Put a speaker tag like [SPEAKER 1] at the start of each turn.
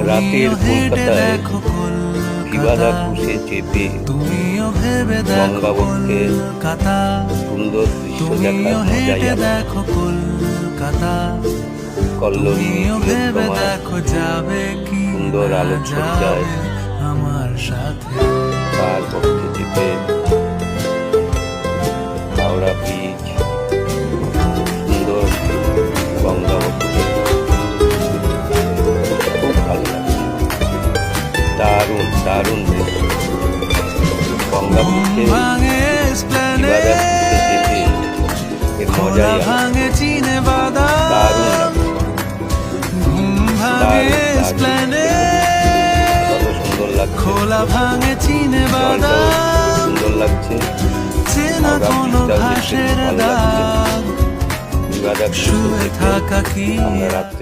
[SPEAKER 1] রাতের কলকাতায় বিবাদা কুশে চেপে গঙ্গাবক্ষের সুন্দর দৃশ্য দেখার মজাই আলাদা। কল্লোলী সুন্দর আলোকসজ্জায় তার পক্ষে চেপে হাওড়া ব্রিজ সুন্দর গঙ্গাবক্ষে খুব ভালো লাগে। দারুণ দারুণ দৃশ্য। গঙ্গা ব্রিজে বিবাদা কুশে চেপে এর মজাই আলাদা। দারুণ লাগে। কত সুন্দর লাগছে, সুন্দর লাগছে। বিবাদা কুশে আমরা রাত্রে